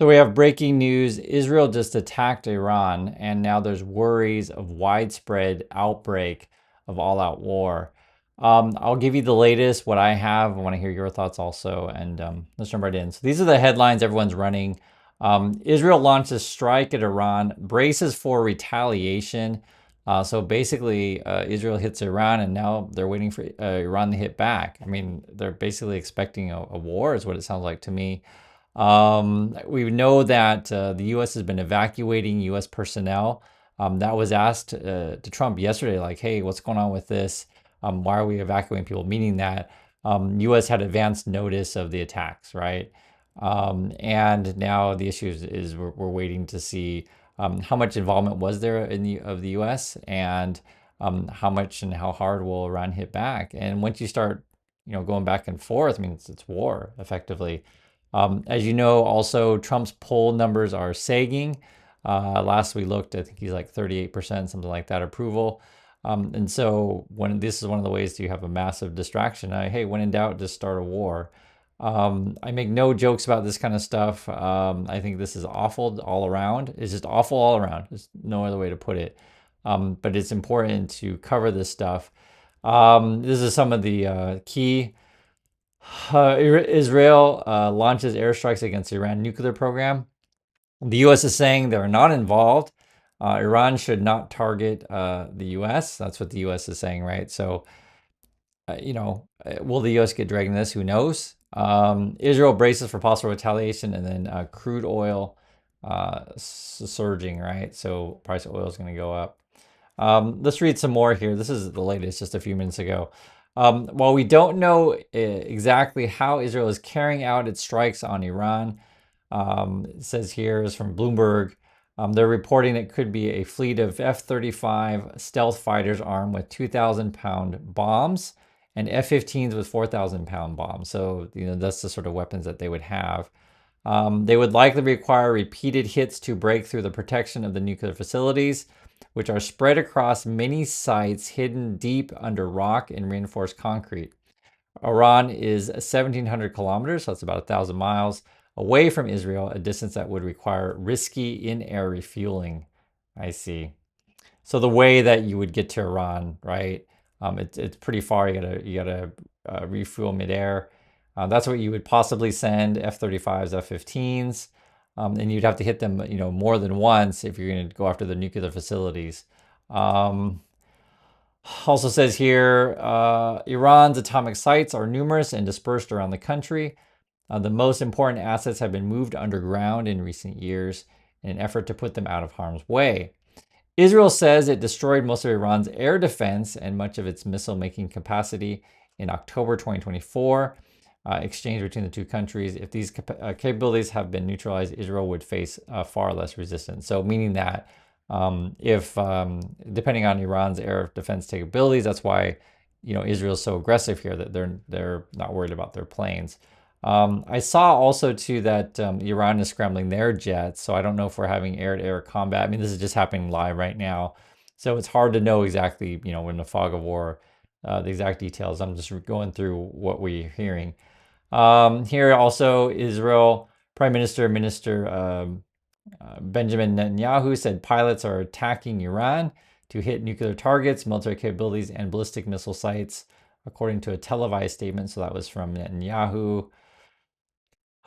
So we have breaking news. Israel just attacked Iran, and now there's worries of widespread outbreak of all-out war. I'll give you the latest, what I have. I want to hear your thoughts also, and let's jump right in. So these are the headlines everyone's running. Israel launches strike at Iran, braces for retaliation. So basically, Israel hits Iran, and now they're waiting for Iran to hit back. I mean, they're basically expecting a war, is what it sounds like to me. We know that the U.S. has been evacuating U.S. personnel. That was asked to Trump yesterday, like, hey, what's going on with this? Why are we evacuating people? Meaning that U.S. had advanced notice of the attacks, right? And now the issue is we're waiting to see how much involvement was there of the U.S. and how much and how hard will Iran hit back. And once you start, going back and forth, I mean, it's war effectively. As you know, also Trump's poll numbers are sagging. Last we looked, I think he's like 38%, something like that, approval. And so this is one of the ways you have a massive distraction. Hey, when in doubt, just start a war. I make no jokes about this kind of stuff. I think this is awful all around. It's just awful all around. There's no other way to put it. But it's important to cover this stuff. This is some of the key. Israel launches airstrikes against Iran nuclear program. The U.S. is saying they're not involved. Iran should not target the U.S. That's what the U.S. is saying, right? So, will the U.S. get dragged in this? Who knows? Israel braces for possible retaliation, and then crude oil surging, right? So price of oil is going to go up. Let's read some more here. This is the latest, just a few minutes ago. While we don't know exactly how Israel is carrying out its strikes on Iran, it says here is from Bloomberg. They're reporting it could be a fleet of F-35 stealth fighters armed with 2,000-pound bombs and F-15s with 4,000-pound bombs. So, that's the sort of weapons that they would have. They would likely require repeated hits to break through the protection of the nuclear facilities, which are spread across many sites hidden deep under rock and reinforced concrete. Iran is 1,700 kilometers, so that's about 1,000 miles, away from Israel, a distance that would require risky in-air refueling. I see. So the way that you would get to Iran, right? It's pretty far. You gotta refuel midair. That's what you would possibly send F-35s, F-15s. And you'd have to hit them, more than once if you're going to go after the nuclear facilities. Also says here, Iran's atomic sites are numerous and dispersed around the country. The most important assets have been moved underground in recent years in an effort to put them out of harm's way. Israel says it destroyed most of Iran's air defense and much of its missile-making capacity in October 2024. Exchange between the two countries. If these capabilities have been neutralized, Israel would face far less resistance. So meaning that if depending on Iran's air defense capabilities, that's why Israel is so aggressive here, that they're not worried about their planes. I saw also too that Iran is scrambling their jets, so I don't know if we're having air-to-air combat. I mean, this is just happening live right now, so it's hard to know exactly, in the fog of war, the exact details. I'm just going through what we're hearing. Here also, Israel Prime Minister Benjamin Netanyahu said pilots are attacking Iran to hit nuclear targets, military capabilities, and ballistic missile sites, according to a televised statement. So that was from Netanyahu.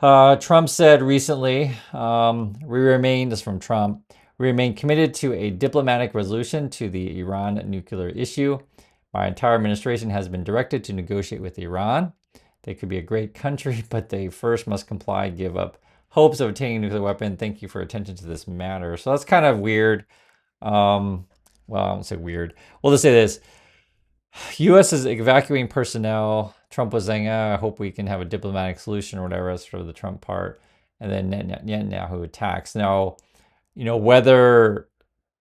Trump said recently, this is from Trump, we remain committed to a diplomatic resolution to the Iran nuclear issue. My entire administration has been directed to negotiate with Iran. They could be a great country, but they first must comply, give up hopes of obtaining a nuclear weapon. Thank you for attention to this matter. So that's kind of weird. Well, I won't say weird. We'll just say this. U.S. is evacuating personnel. Trump was saying, I hope we can have a diplomatic solution or whatever. That's sort of the Trump part. And then Netanyahu attacks. Now, whether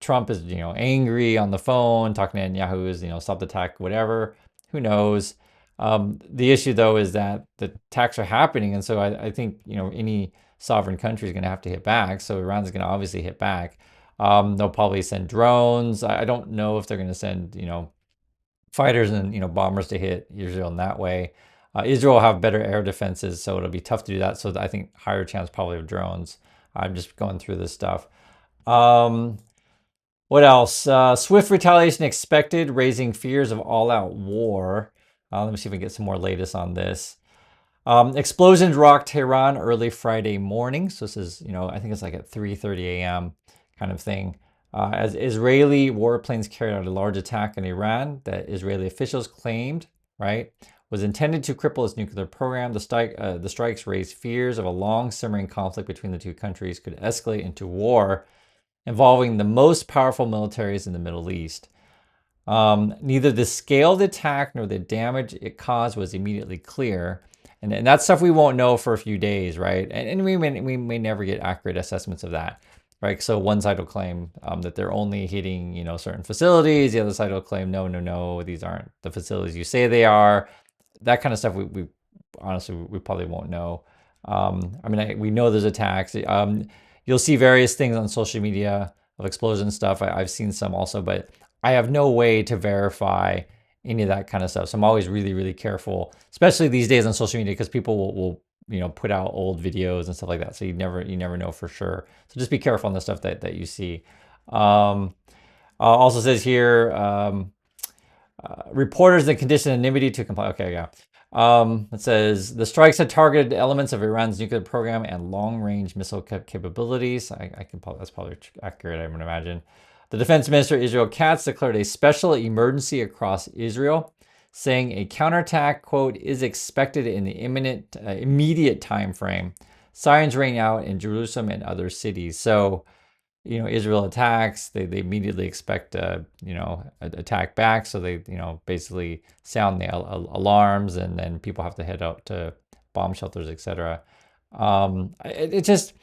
Trump is, angry on the phone, talking to Netanyahu is, stop the attack, whatever, who knows? The issue, though, is that the attacks are happening. And so I think, any sovereign country is going to have to hit back. So Iran's going to obviously hit back. They'll probably send drones. I don't know if they're going to send, fighters and, bombers to hit Israel in that way. Israel will have better air defenses, so it'll be tough to do that. So I think higher chance probably of drones. I'm just going through this stuff. Um, what else? Swift retaliation expected, raising fears of all-out war. Let me see if we can get some more latest on this. Explosions rocked Tehran early Friday morning. So this is, I think it's like at 3:30 a.m. kind of thing. As Israeli warplanes carried out a large attack in Iran that Israeli officials claimed, right, was intended to cripple its nuclear program. The strikes raised fears of a long simmering conflict between the two countries could escalate into war involving the most powerful militaries in the Middle East. Neither the scale of the attack nor the damage it caused was immediately clear. And that's stuff we won't know for a few days, right? And we may never get accurate assessments of that, right? So one side will claim that they're only hitting, certain facilities. The other side will claim, no, no, no, these aren't the facilities you say they are. That kind of stuff we honestly, we probably won't know. We know there's attacks. You'll see various things on social media of explosion stuff. I've seen some also, but I have no way to verify any of that kind of stuff. So I'm always really, really careful, especially these days on social media, because people will put out old videos and stuff like that. So you never know for sure. So just be careful on the stuff that you see. Also says here, reporters in condition of anonymity to comply. Okay, yeah. It says the strikes had targeted elements of Iran's nuclear program and long-range missile capabilities. That's probably accurate, I would imagine. The defense minister Israel Katz declared a special emergency across Israel, saying a counterattack, quote, is expected in the immediate time frame. Sirens rang out in Jerusalem and other cities. So, Israel attacks, they immediately expect, attack back. So they, basically sound the alarms, and then people have to head out to bomb shelters, etc. It just,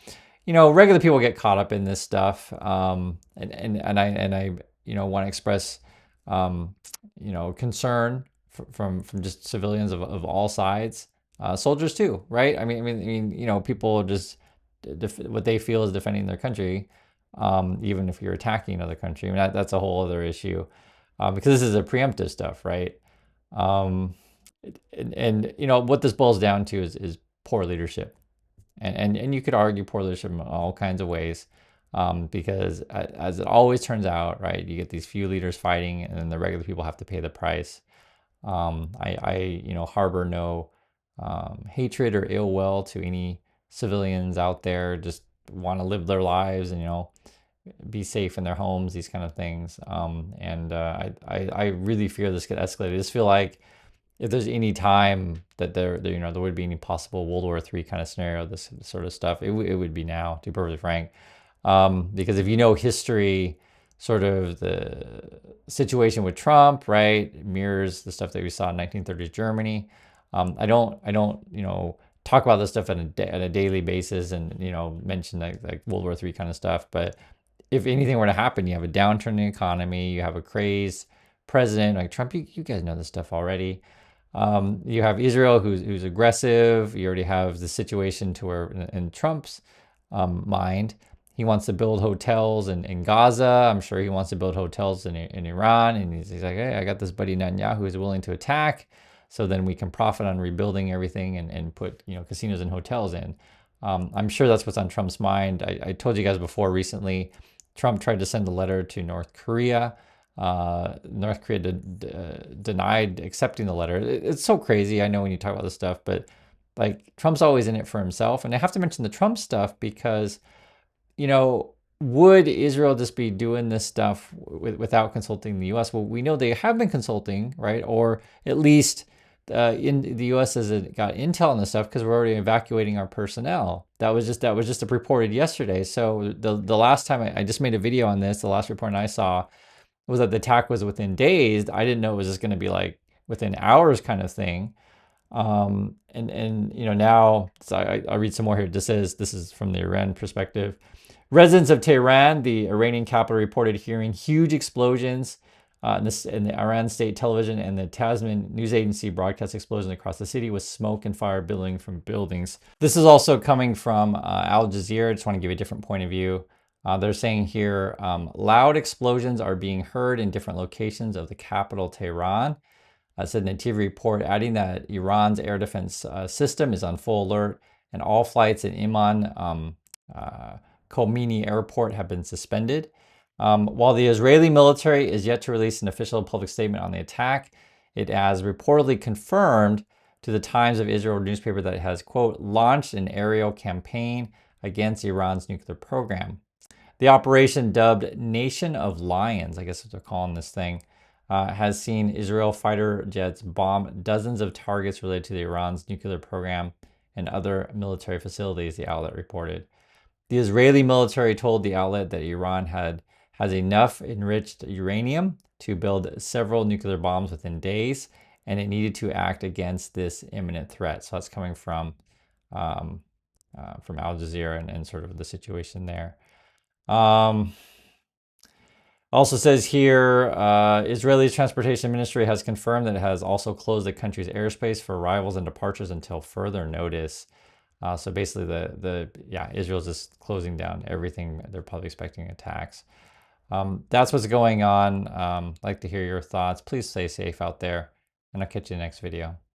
regular people get caught up in this stuff. And I want to express, concern from just civilians of all sides, soldiers too, right? People just what they feel is defending their country, even if you're attacking another country. That's a whole other issue, because this is a preemptive stuff, right? Um, and what this boils down to is poor leadership, and you could argue poor leadership in all kinds of ways, because as it always turns out, right, you get these few leaders fighting, and then the regular people have to pay the price. I harbor no hatred or ill will to any civilians out there. Just want to live their lives and be safe in their homes, these kind of things. I really fear this could escalate. I just feel like if there's any time that there would be any possible World War III kind of scenario, this sort of stuff, it would be now, to be perfectly frank. Because if you know history, sort of the situation with Trump, right, mirrors the stuff that we saw in 1930s Germany. I don't talk about this stuff on a daily basis, and mention like World War III kind of stuff. But if anything were to happen, you have a downturn in the economy, you have a crazed president like Trump. You guys know this stuff already. You have Israel who's aggressive. You already have the situation to where in Trump's mind, he wants to build hotels in Gaza. I'm sure he wants to build hotels in Iran. And he's like, hey, I got this buddy Netanyahu who's willing to attack. So then we can profit on rebuilding everything and put casinos and hotels in. I'm sure that's what's on Trump's mind. I told you guys before recently, Trump tried to send a letter to North Korea. North Korea denied accepting the letter. It's so crazy. I know when you talk about this stuff, but like Trump's always in it for himself. And I have to mention the Trump stuff because, would Israel just be doing this stuff without consulting the U.S.? Well, we know they have been consulting, right? Or at least in the U.S. has got intel on this stuff because we're already evacuating our personnel. That was just reported yesterday. So the last time I just made a video on this, the last report I saw was that the attack was within days. I didn't know it was just going to be like within hours kind of thing. Now, so I read some more here. This is from the Iran perspective. Residents of Tehran, the Iranian capital, reported hearing huge explosions. In the Iran state television and the Tasman news agency broadcast explosions across the city with smoke and fire billowing from buildings. This is also coming from Al Jazeera. I just want to give a different point of view. They're saying here, loud explosions are being heard in different locations of the capital, Tehran. Said in a TV report, adding that Iran's air defense system is on full alert, and all flights in Iman Khomeini Airport have been suspended. While the Israeli military is yet to release an official public statement on the attack, it has reportedly confirmed to the Times of Israel newspaper that it has, quote, launched an aerial campaign against Iran's nuclear program. The operation, dubbed Nation of Lions, I guess what they're calling this thing, has seen Israel fighter jets bomb dozens of targets related to Iran's nuclear program and other military facilities, the outlet reported. The Israeli military told the outlet that Iran has enough enriched uranium to build several nuclear bombs within days, and it needed to act against this imminent threat. So that's coming from Al Jazeera and sort of the situation there. Also says here, Israeli Transportation Ministry has confirmed that it has also closed the country's airspace for arrivals and departures until further notice. So basically, Israel's just closing down everything. They're probably expecting attacks. That's what's going on. Like to hear your thoughts. Please stay safe out there, and I'll catch you in the next video.